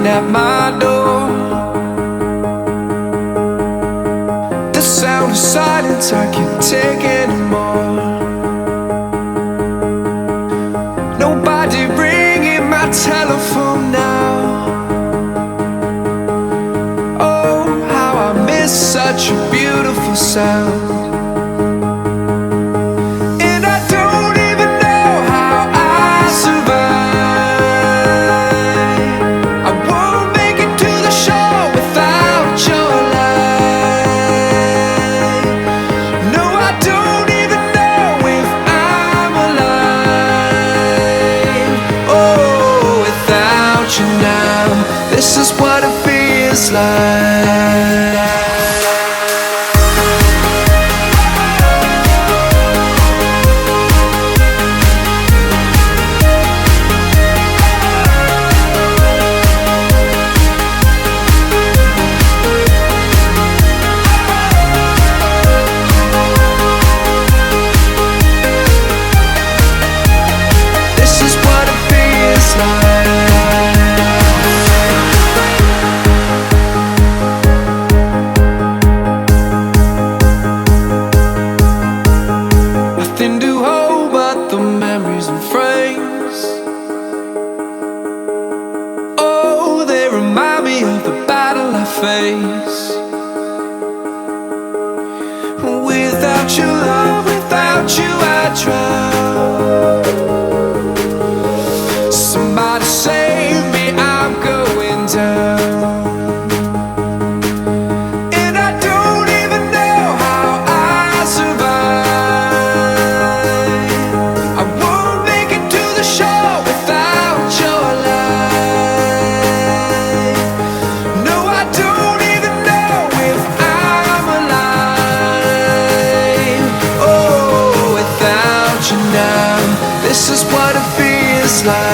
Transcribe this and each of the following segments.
at my door. The sound of silence, I can't take anymore. Nobody ringing my telephone now. Oh, how I miss such a beautiful sound. And I don't even know how I survive. I won't make it to the shore without your light. No, I don't even know if I'm alive. Oh, without you now, this is what it feels like. Nothing to hold but the memories and frames. Oh, they remind me of the battle I face. Without your love, without you I drown. Somebody save me, I'm going down. And I don't even know how I survive. I won't make it to the shore without your light. No, I don't even know if I'm alive. Oh, without you now, this is what it feels like.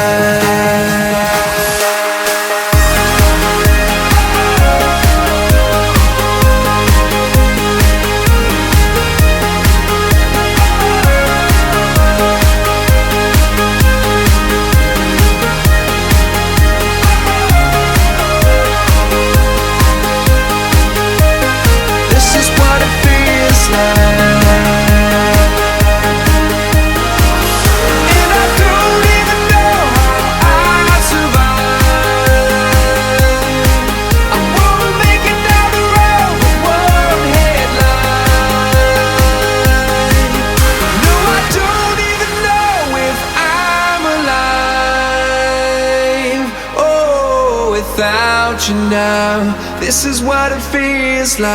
This is what it feels like. And I don't even know how I survive. I won't make it down the road with one headlight. No, I don't even know if I'm alive. Oh, without you now, this is what it feels like.